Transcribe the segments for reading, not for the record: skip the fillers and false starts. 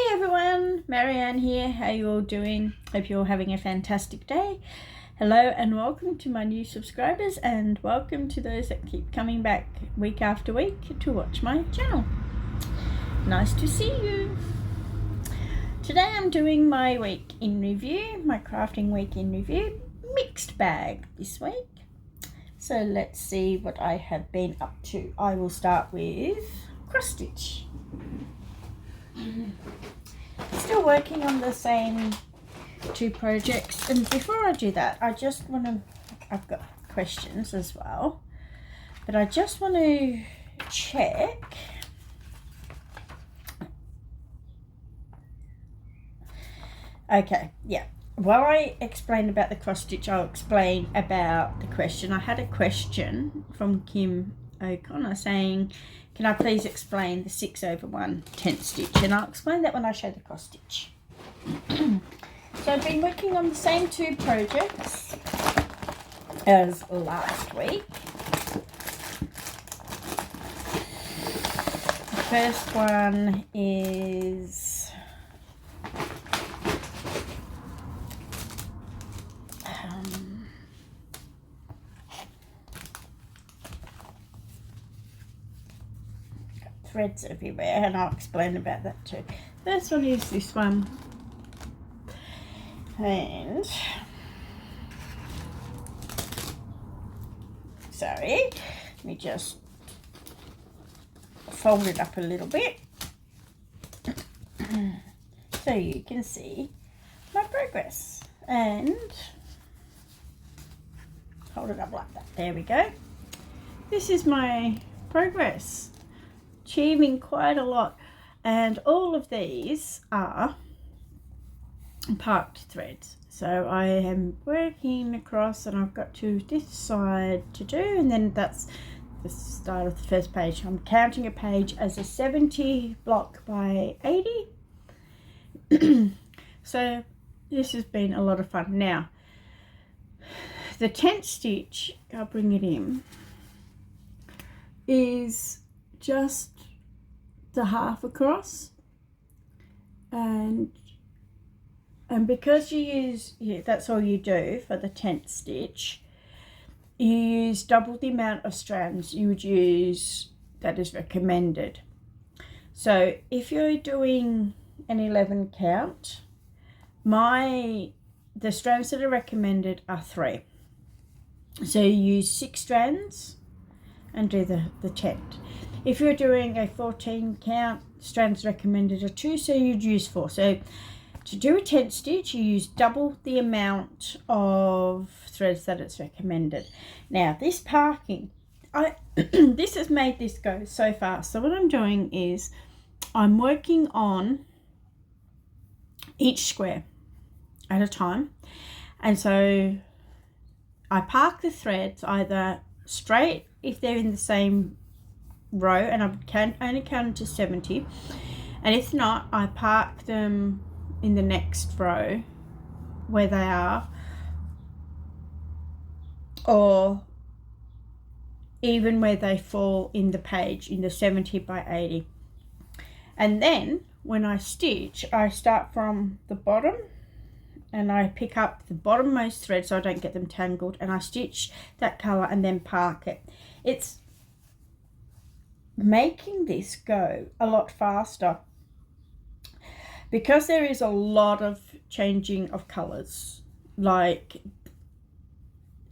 Hey everyone, Marianne here. How you all doing? Hope you're all having a fantastic day. Hello and welcome to my new subscribers, and welcome to those that keep coming back week after week to watch my channel. Nice to see you. Today I'm doing my week in review, my crafting week in review, mixed bag this week. So let's see what I have been up to. I will start with cross stitch. Still working on the same two projects, and before I do that I just want to, I've got questions as well, but I just want to check while I explain about the cross stitch, I'll explain about the question. I had a question from Kim O'Connor saying, can I please explain the 6/1 tent stitch? And I'll explain that when I show the cross stitch. So I've been working on the same two projects as last week. The first one is threads everywhere, and I'll explain about that too. First one is this one, and sorry, let me just fold it up a little bit so you can see my progress, and hold it up like that. There we go. This is my progress, achieving quite a lot, and all of these are parked threads. So I am working across, and I've got to this side to do, and then that's the start of the first page. I'm counting a page as a 70 block by 80. So this has been a lot of fun. Now the tent stitch, I'll bring it in, is just the half across, and because you use, that's all you do for the tent stitch, you use double the amount of strands you would use that is recommended. So if you're doing an 11 count, the strands that are recommended are 3. So you use 6 strands and do the tent. If you're doing a 14 count, strands recommended are 2, so you'd use 4. So to do a tent stitch, you use double the amount of threads that it's recommended. Now this parking, this has made this go so fast. So what I'm doing is I'm working on each square at a time, and so I park the threads either straight if they're in the same row, and I can only count to 70, and if not, I park them in the next row where they are, or even where they fall in the page in the 70 by 80. And then when I stitch, I start from the bottom and I pick up the bottommost thread so I don't get them tangled, and I stitch that color and then park it. It's making this go a lot faster because there is a lot of changing of colors. Like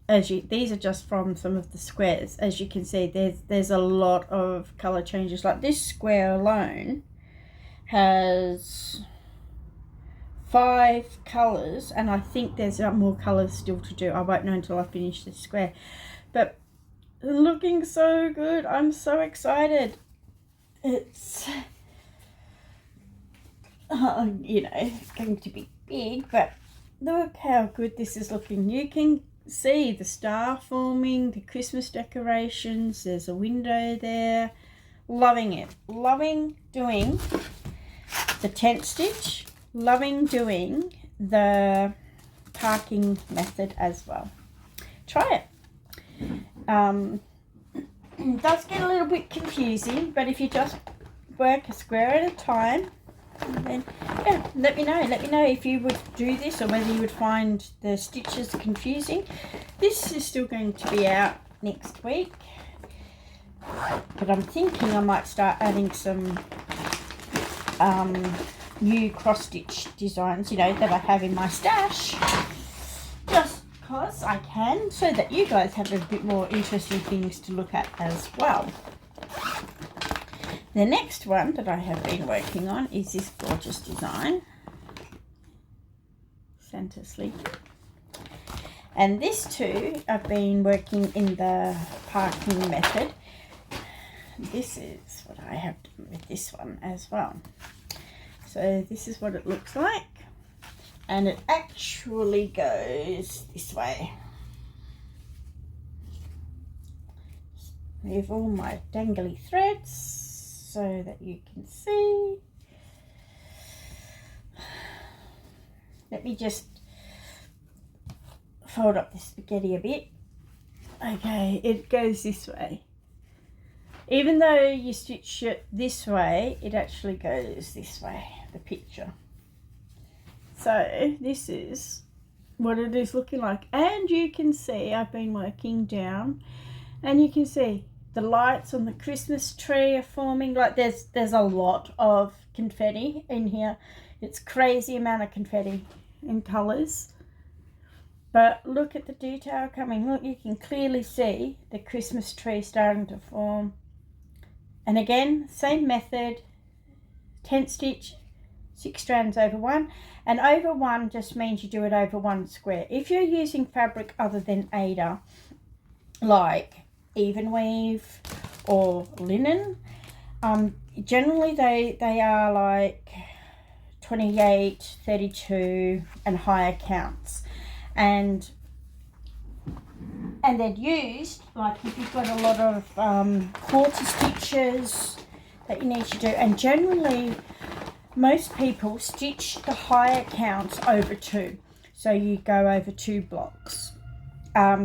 these are just from some of the squares. As you can see, there's a lot of color changes. Like this square alone has 5 colors, and I think there's more colors still to do. I won't know until I finish this square, but looking so good. I'm so excited. It's going to be big, but look how good this is looking. You can see the star forming, the Christmas decorations, there's a window there. Loving it. Loving doing the tent stitch, loving doing the parking method as well. Try it. It does get a little bit confusing, but if you just work a square at a time, And then, yeah, let me know if you would do this or whether you would find the stitches confusing. This is still going to be out next week, but I'm thinking I might start adding some new cross-stitch designs, you know, that I have in my stash, just because I can, so that you guys have a bit more interesting things to look at as well. The next one that I have been working on is this gorgeous design, Santa Sleeping. And this too, I've been working in the parking method. This is what I have done with this one as well. So this is what it looks like. And it actually goes this way. With all my dangly threads so that you can see. Let me just fold up the spaghetti a bit. Okay, it goes this way. Even though you stitch it this way, it actually goes this way, the picture. So this is what it is looking like. And you can see I've been working down, and you can see the lights on the Christmas tree are forming. Like there's a lot of confetti in here. It's crazy amount of confetti in colours. But look at the detail coming. Look, you can clearly see the Christmas tree starting to form. And again, same method, tent stitch, 6 strands over 1. And over 1 just means you do it over 1 square. If you're using fabric other than Ada, like even weave or linen, generally they are like 28, 32 and higher counts. And they're used, like if you've got a lot of quarter stitches that you need to do. And generally, most people stitch the higher counts over 2. So you go over 2 blocks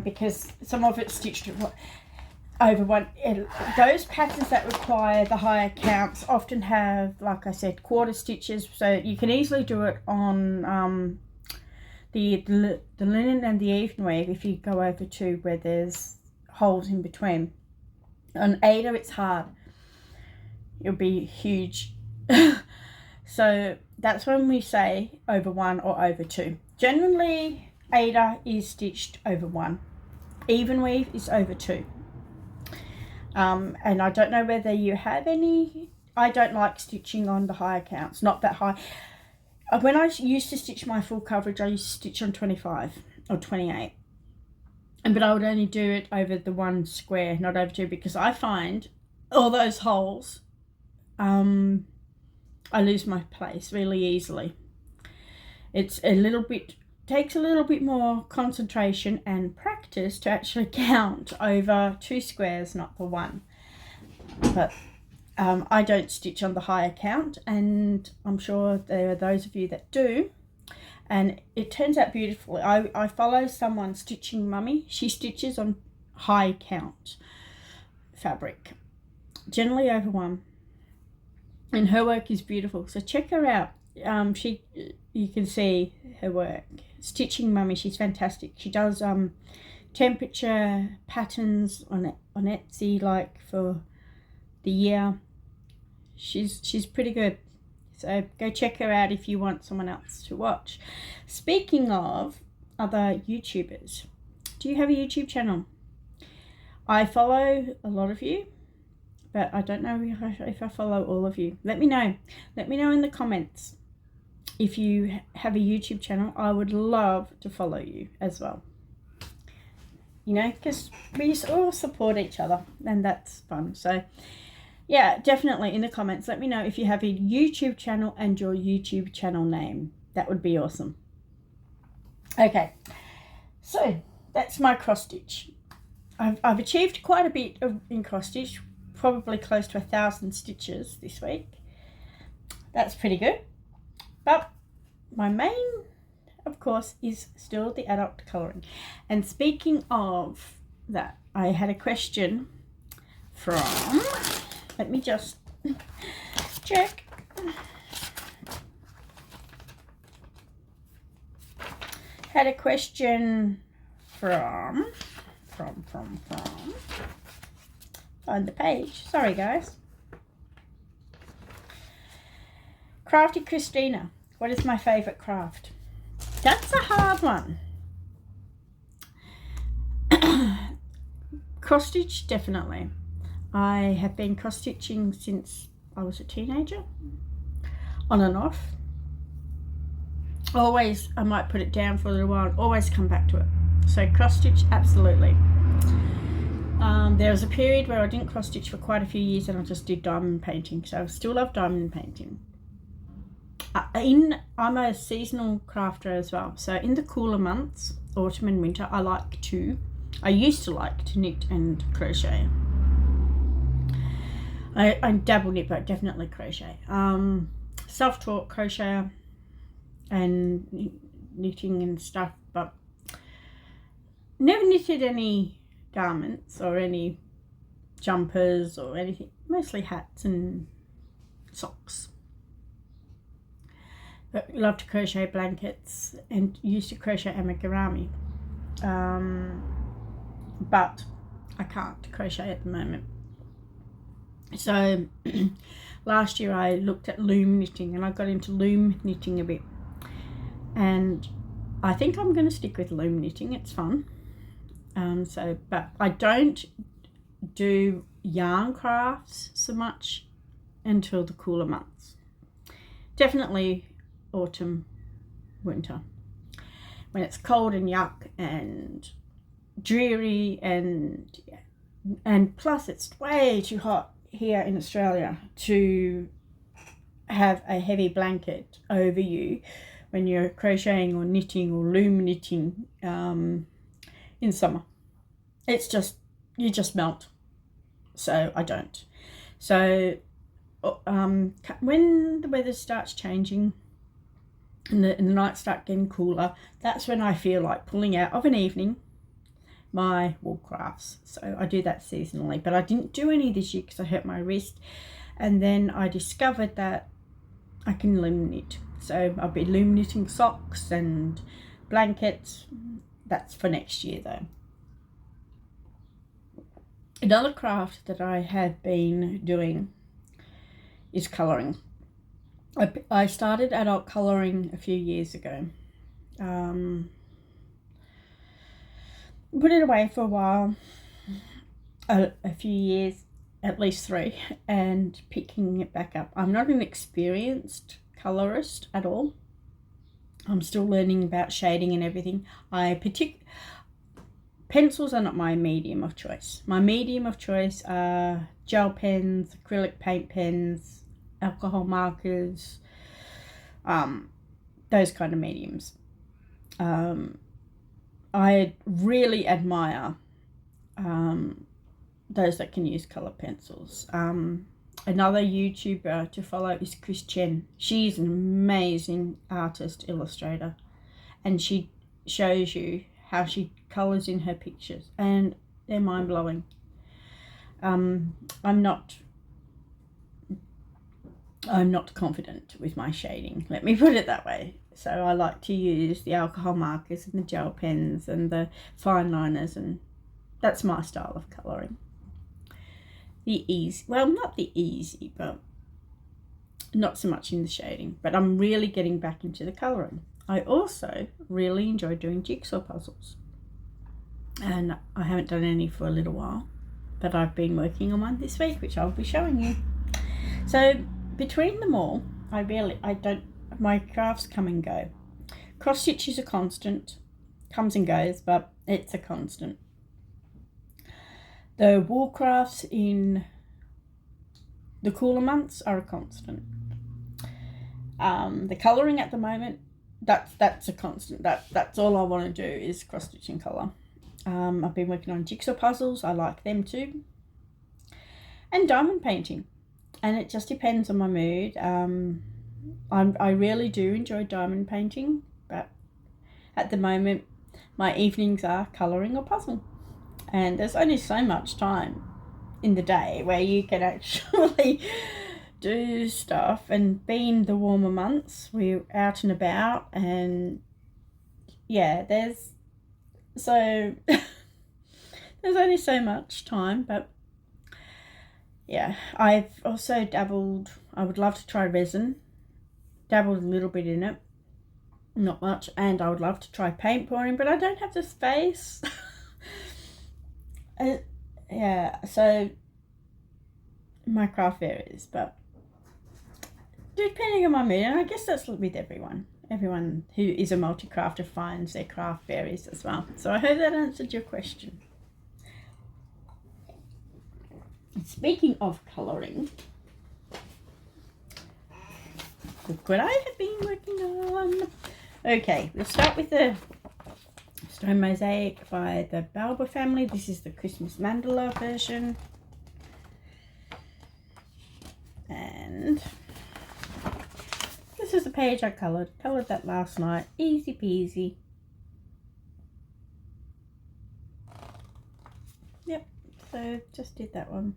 because some of it's stitched over 1. Those patterns that require the higher counts often have, like I said, quarter stitches. So you can easily do it on the linen and the even weave if you go over 2 where there's holes in between. On Ada it's hard, it'll be huge. So that's when we say over 1 or over 2. Generally Ada is stitched over 1, even weave is over 2. And I don't know whether you have any. I don't like stitching on the higher counts, not that high. When I used to stitch my full coverage, I used to stitch on 25 or 28. But I would only do it over the 1 square, not over 2, because I find all those holes, I lose my place really easily. It's a little bit, takes a little bit more concentration and practice to actually count over 2 squares, not the 1. But I don't stitch on the higher count, and I'm sure there are those of you that do, and it turns out beautifully. I follow someone, Stitching Mummy. She stitches on high count fabric, generally over 1, and her work is beautiful, so check her out. You can see her work. Stitching Mummy, she's fantastic. She does temperature patterns on Etsy, like for the year. She's pretty good, so go check her out if you want someone else to watch. Speaking of other YouTubers, do you have a YouTube channel? I follow a lot of you, but I don't know if I follow all of you. Let me know in the comments if you have a YouTube channel. I would love to follow you as well, you know, because we all support each other and that's fun. So yeah, definitely in the comments, let me know if you have a YouTube channel and your YouTube channel name. That would be awesome. Okay, so that's my cross stitch. I've achieved quite a bit in cross stitch, probably close to 1,000 stitches this week. That's pretty good. But my main, of course, is still the adult coloring. And speaking of that, I had a question from, let me just check. Had a question from on the page. Sorry guys. Crafty Christina, what is my favourite craft? That's a hard one. Cross stitch, definitely. I have been cross stitching since I was a teenager, on and off. Always, I might put it down for a little while, always come back to it. So cross stitch, absolutely. There was a period where I didn't cross stitch for quite a few years and I just did diamond painting. So I still love diamond painting. I'm a seasonal crafter as well. So in the cooler months, autumn and winter, I used to like to knit and crochet. I dabble knit, but definitely crochet. Self-taught crocheter and knitting and stuff, but never knitted any garments or any jumpers or anything, mostly hats and socks. But love to crochet blankets and used to crochet amigurumi, but I can't crochet at the moment. So last year I looked at loom knitting and I got into loom knitting a bit, and I think I'm going to stick with loom knitting. It's fun. But I don't do yarn crafts so much until the cooler months. Definitely autumn, winter, when it's cold and yuck and dreary, and plus it's way too hot here in Australia to have a heavy blanket over you when you're crocheting or knitting or loom knitting in summer. It's just, you just melt. So I don't. So when the weather starts changing and the nights start getting cooler, that's when I feel like pulling out of an evening my wool crafts. So I do that seasonally, but I didn't do any this year because I hurt my wrist, and then I discovered that I can loom knit. So I'll be loom knitting socks and blankets. That's for next year though. Another craft that I have been doing is colouring. I started adult colouring a few years ago. Put it away for a while, a few years, at least 3, and picking it back up. I'm not an experienced colourist at all. I'm still learning about shading and everything. Pencils are not my medium of choice. My medium of choice are gel pens, acrylic paint pens, alcohol markers, those kind of mediums. I really admire those that can use colour pencils. Another YouTuber to follow is Chris Chen. She's an amazing artist, illustrator, and she shows you how she colours in her pictures, and they're mind-blowing. I'm not confident with my shading, let me put it that way. So I like to use the alcohol markers and the gel pens and the fine liners, and that's my style of colouring. Not the easy, but not so much in the shading, but I'm really getting back into the colouring. I also really enjoy doing jigsaw puzzles, and I haven't done any for a little while, but I've been working on one this week, which I'll be showing you. So between them all, my crafts come and go. Cross stitch is a constant, comes and goes, but it's a constant. The wool crafts in the cooler months are a constant. The colouring at the moment, that's a constant. That's all I want to do is cross stitch and colour. I've been working on jigsaw puzzles. I like them too, and diamond painting, and it just depends on my mood. I really do enjoy diamond painting, but at the moment my evenings are colouring or puzzle, and there's only so much time in the day where you can actually do stuff. And being the warmer months, we're out and about, and yeah, there's only so much time, but yeah, I've also dabbled. I would love to try resin. Dabbled a little bit in it, not much, and I would love to try paint pouring, but I don't have the space. Yeah, so my craft varies, but depending on my mood, and I guess that's with everyone. Everyone who is a multi-crafter finds their craft varies as well. So I hope that answered your question. Speaking of colouring, look what I have been working on. Okay, we'll start with the stone mosaic by the Balba family. This is the Christmas mandala version. And this is the page I coloured that last night, easy peasy. Yep, so just did that one.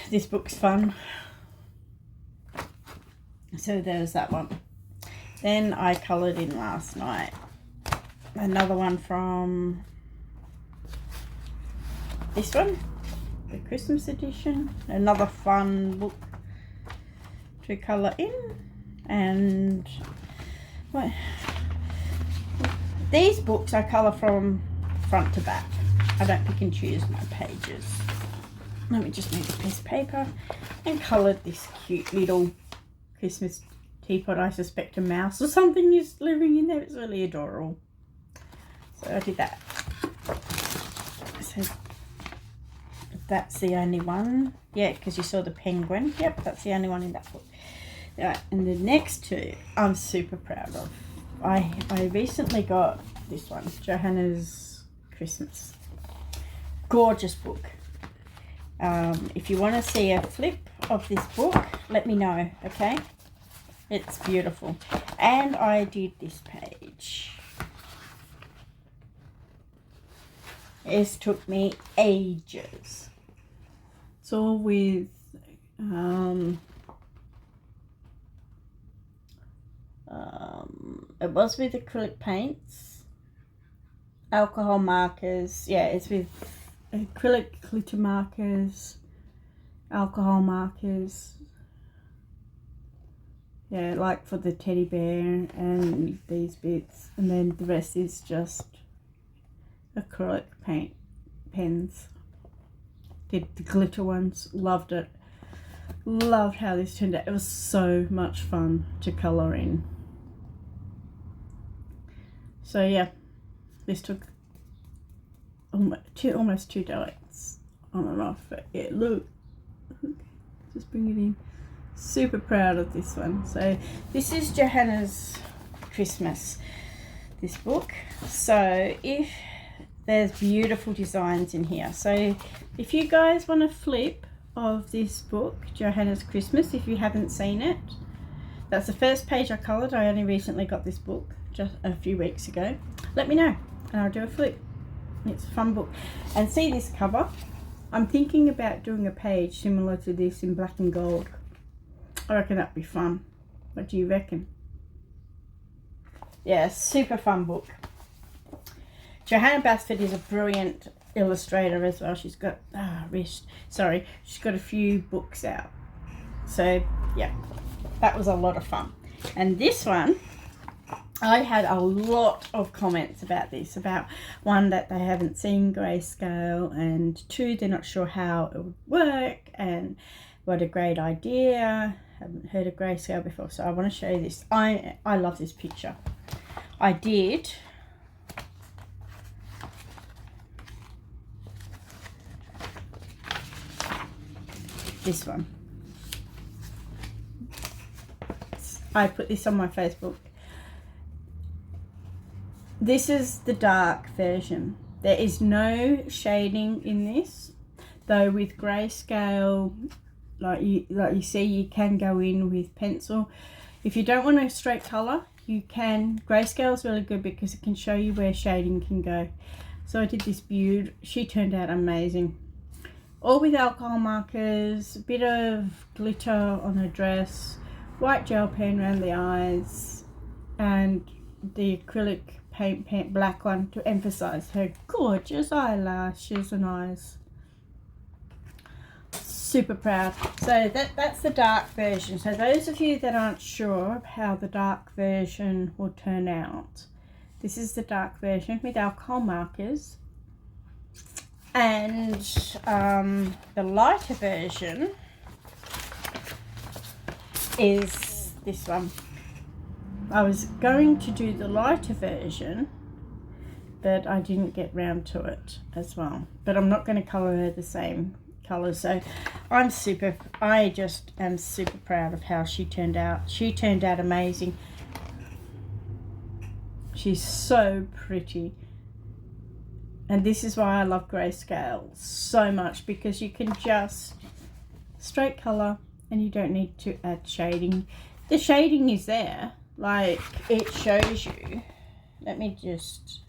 This book's fun, so there's that one. Then I coloured in last night another one from this one, the Christmas edition, another fun book to colour in. And what, these books I colour from front to back. I don't pick and choose my pages. Let me just make a piece of paper and coloured this cute little Christmas teapot. I suspect a mouse or something is living in there. It's really adorable. So I did that. So that's the only one. Yeah, because you saw the penguin. Yep, that's the only one in that book. Right, and the next two I'm super proud of. I recently got this one, Johanna's Christmas. Gorgeous book. If you want to see a flip of this book, let me know, okay? It's beautiful. And I did this page. It took me ages. It's all with it was with acrylic paints, alcohol markers. Yeah, it's with acrylic glitter markers, alcohol markers. Yeah, like for the teddy bear and these bits, and then the rest is just acrylic paint pens. Did the glitter ones, loved it. Loved how this turned out. It was so much fun to colour in. So yeah, this took almost 2 days on and off. But yeah, look, just bring it in. Super proud of this one. So this is Johanna's Christmas, this book. So if there's beautiful designs in here. So if you guys want a flip of this book, Johanna's Christmas, if you haven't seen it, that's the first page I coloured. I only recently got this book just a few weeks ago. Let me know and I'll do a flip. It's a fun book. And see this cover? I'm thinking about doing a page similar to this in black and gold. I reckon that'd be fun. What do you reckon? Yeah, super fun book. Johanna Basford is a brilliant illustrator as well. She's got she's got a few books out. So yeah, that was a lot of fun. And this one, I had a lot of comments about this. About one, that they haven't seen grayscale, and 2, they're not sure how it would work, and what a great idea. Haven't heard of grayscale before, so I want to show you this. I love this picture. I did this one. I put this on my Facebook. This is the dark version. There is no shading in this, though with grayscale, like you see, you can go in with pencil. If you don't want a straight colour, you can. Grayscale is really good because it can show you where shading can go. So I did this beaut. She turned out amazing. All with alcohol markers, a bit of glitter on her dress, white gel pen around the eyes, and the acrylic paint black one to emphasize her gorgeous eyelashes and eyes. Super proud. So that's the dark version. So those of you that aren't sure of how the dark version will turn out, this is the dark version with alcohol markers, and the lighter version is this one. I was going to do the lighter version, but I didn't get round to it as well. But I'm not going to colour her the same colour. So I just am super proud of how she turned out. She turned out amazing. She's so pretty. And this is why I love grayscale so much, because you can just straight colour and you don't need to add shading. The shading is there, like it shows you. Let me just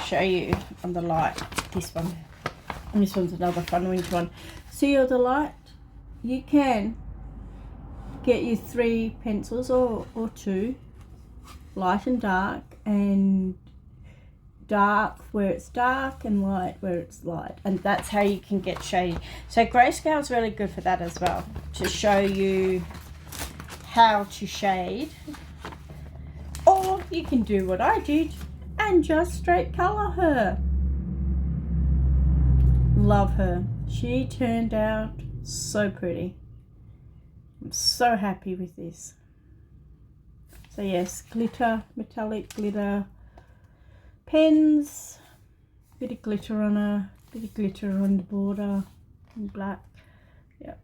show you on the light, this one. And this one's another fun winter one. See all the light? You can get your 3 pencils or 2, light and dark, and dark where it's dark and light where it's light, and that's how you can get shading. So grayscale is really good for that as well, to show you how to shade. Or you can do what I did and just straight color her. Love her. She turned out so pretty. I'm so happy with this. So yes, glitter, metallic glitter, pens, bit of glitter on her, bit of glitter on the border in black. Yep.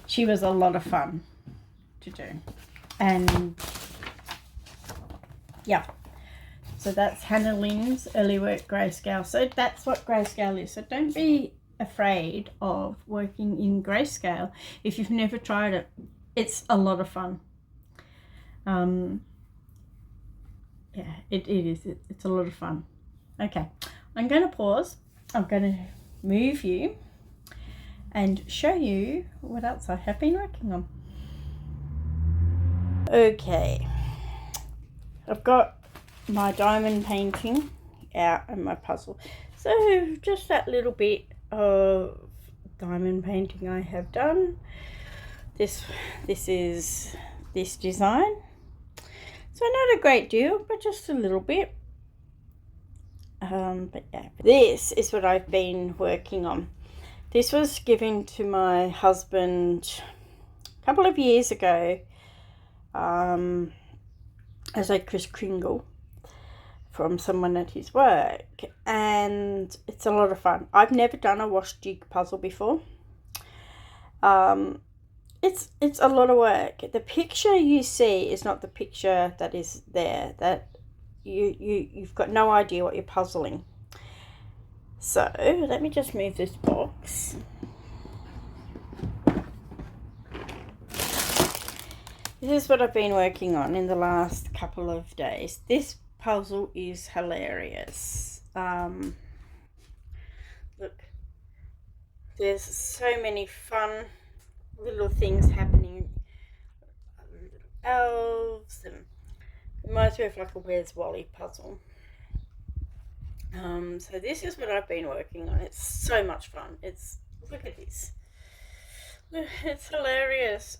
She was a lot of fun to do. And yeah. So that's Hannah Lynn's Early Work Grayscale. So that's what grayscale is. So don't be afraid of working in grayscale. If you've never tried it, it's a lot of fun. Yeah, it is. It's a lot of fun. Okay, I'm going to pause. I'm going to move you and show you what else I have been working on. Okay, I've got my diamond painting out and my puzzle. So just that little bit of diamond painting I have done. This is this design. So not a great deal, but just a little bit. But yeah, this is what I've been working on. This was given to my husband a couple of years ago as a Kris Kringle from someone at his work, and it's a lot of fun. I've never done a wash jig puzzle before. It's a lot of work. The picture you see is not the picture that is there. That you've got no idea what you're puzzling. So let me just move this box. This is what I've been working on in the last couple of days. This puzzle is hilarious. Look, there's so many fun little things happening. Little elves, and it reminds me of like a Where's Wally puzzle. So this is what I've been working on. It's so much fun. Look at this. It's hilarious.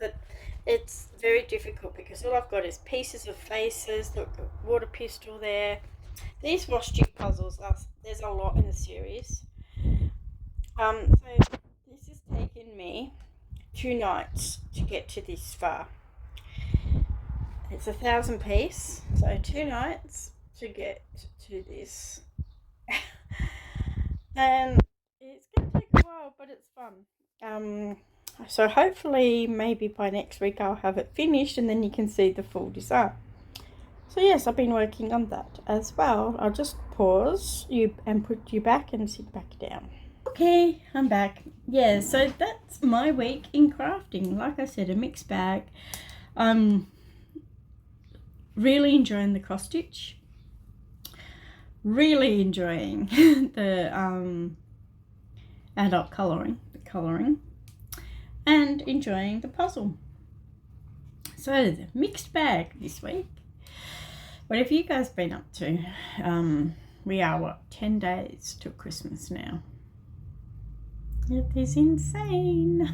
But it's very difficult because all I've got is pieces of faces. Look, water pistol there. These wash jig puzzles, there's a lot in the series. So this has taken me 2 nights to get to this far. It's 1,000 piece, so 2 nights to get to this. And it's going to take a while, but it's fun. So hopefully maybe by next week I'll have it finished and then you can see the full design. So yes, I've been working on that as well. I'll just pause you and put you back and sit back down. Okay, I'm back. Yeah, so that's my week in crafting. Like I said, a mixed bag. Really enjoying the cross stitch. Really enjoying the adult coloring. and enjoying the puzzle. So the mixed bag this week. What have you guys been up to? We are 10 days till Christmas now. It is insane.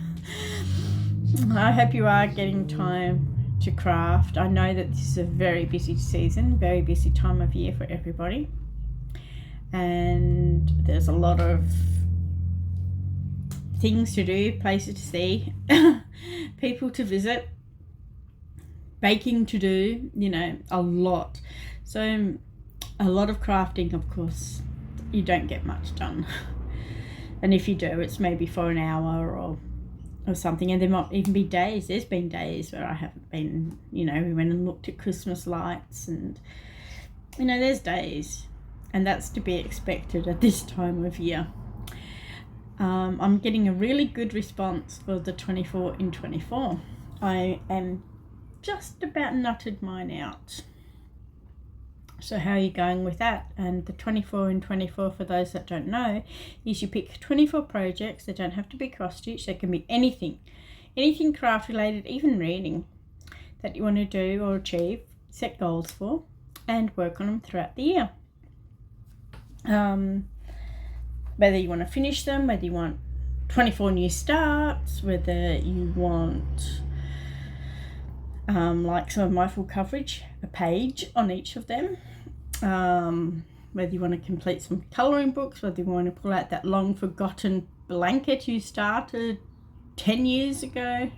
I hope you are getting time to craft. I know that this is a very busy season, very busy time of year for everybody, and there's a lot of things to do, places to see, people to visit, baking to do, a lot. So a lot of crafting, of course, you don't get much done. And if you do, it's maybe for an hour or something. And there might even be days, there's been days where I haven't been, we went and looked at Christmas lights, and there's days, and that's to be expected at this time of year. I'm getting a really good response for the 24 in 24. I am just about nutted mine out. So how are you going with that? And the 24 in 24, for those that don't know, is you pick 24 projects. They don't have to be cross-stitch. They can be anything craft related, even reading, that you want to do or achieve, set goals for, and work on them throughout the year. Whether you want to finish them, whether you want 24 new starts, whether you want, like some of my full coverage, a page on each of them. Whether you want to complete some colouring books, whether you want to pull out that long forgotten blanket you started 10 years ago,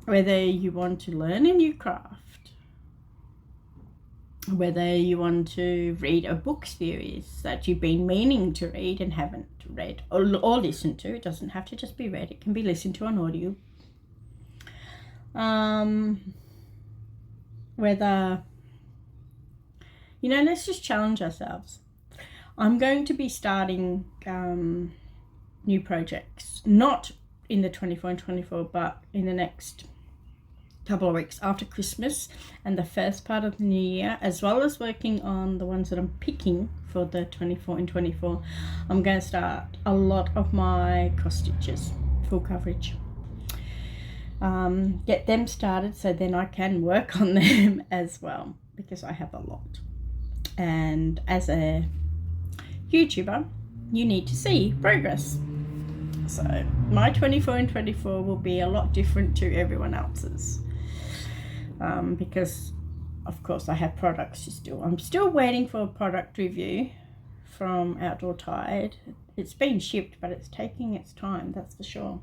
whether you want to learn a new craft, whether you want to read a book series that you've been meaning to read and haven't read or listened to. It doesn't have to just be read, it can be listened to on audio. Whether, let's just challenge ourselves. I'm going to be starting new projects, not in the 24 and 24, but in the next couple of weeks after Christmas and the first part of the new year, as well as working on the ones that I'm picking for the 24 and 24. I'm going to start a lot of my cross stitches, full coverage. Get them started so then I can work on them as well, because I have a lot. And as a YouTuber, you need to see progress. So my 24 and 24 will be a lot different to everyone else's, because of course I have products to still. I'm still waiting for a product review from Outdoor Tide. It's been shipped, but it's taking its time, that's for sure.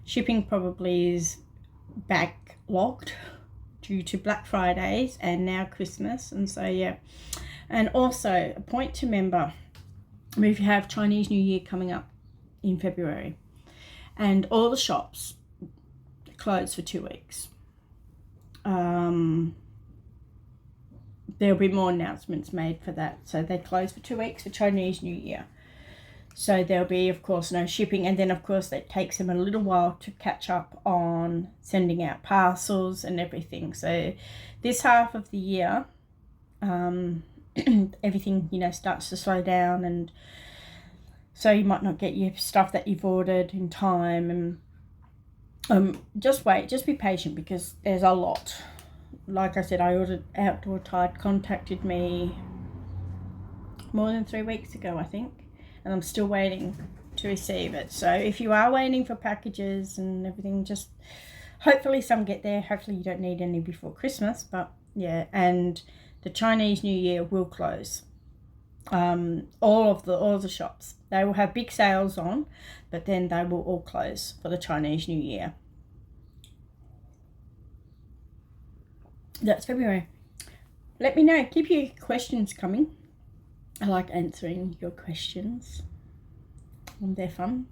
Shipping probably is backlogged due to Black Fridays and now Christmas, and so yeah. And also a point to remember, we have Chinese New Year coming up in February, and all the shops close for 2 weeks. There'll be more announcements made for that. So they close for 2 weeks for Chinese New Year. So there'll be, of course, no shipping. And then, of course, it takes them a little while to catch up on sending out parcels and everything. So this half of the year, everything, starts to slow down. And so you might not get your stuff that you've ordered in time. And just wait, just be patient, because there's a lot. Like I said, I ordered, Outdoor Tide contacted me more than 3 weeks ago, I think. And I'm still waiting to receive it. So if you are waiting for packages and everything, just hopefully some get there. Hopefully you don't need any before Christmas. But yeah, and the Chinese New Year will close. All of the shops, they will have big sales on, but then they will all close for the Chinese New Year. That's February. Let me know. Keep your questions coming. I like answering your questions. They're fun.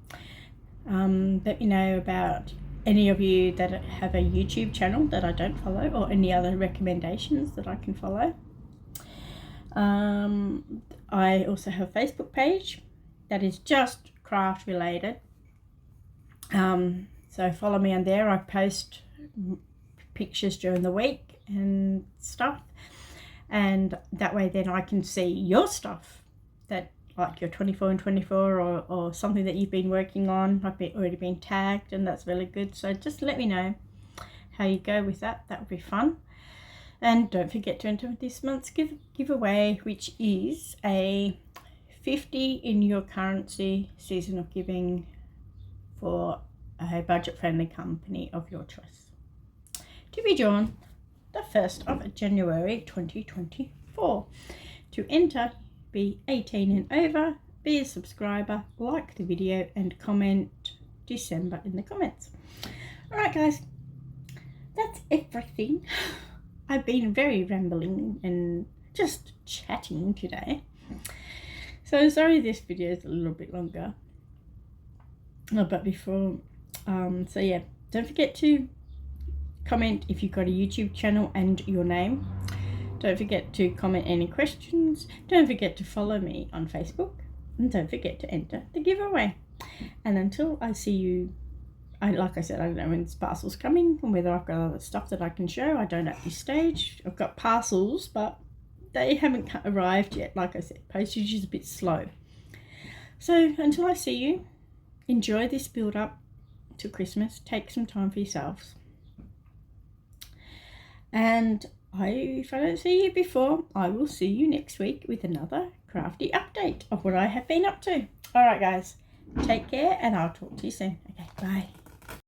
Let me know about any of you that have a YouTube channel that I don't follow, or any other recommendations that I can follow. I also have a Facebook page that is just craft related. So follow me on there. I post pictures during the week and stuff, and that way then I can see your stuff that like your 24 and 24 or something that you've been working on. I've already been tagged, and that's really good. So just let me know how you go with that. That would be fun. And don't forget to enter this month's giveaway, which is a 50 in your currency season of giving for a budget-friendly company of your choice, to be drawn the 1st of January 2024. To enter, be 18 and over, be a subscriber, like the video, and comment December in the comments. Alright guys, that's everything. I've been very rambling and just chatting today, so sorry this video is a little bit longer. But before, so yeah, don't forget to comment if you've got a YouTube channel and your name. Don't forget to comment any questions. Don't forget to follow me on Facebook, and don't forget to enter the giveaway. And until I see you, like I said, I don't know when this parcel's coming and whether I've got other stuff that I can show. I don't at this stage. I've got parcels, but they haven't arrived yet. Like I said, postage is a bit slow. So until I see you, enjoy this build up to Christmas. Take some time for yourselves. And if I don't see you before, I will see you next week with another crafty update of what I have been up to. Alright guys, take care, and I'll talk to you soon. Okay, bye.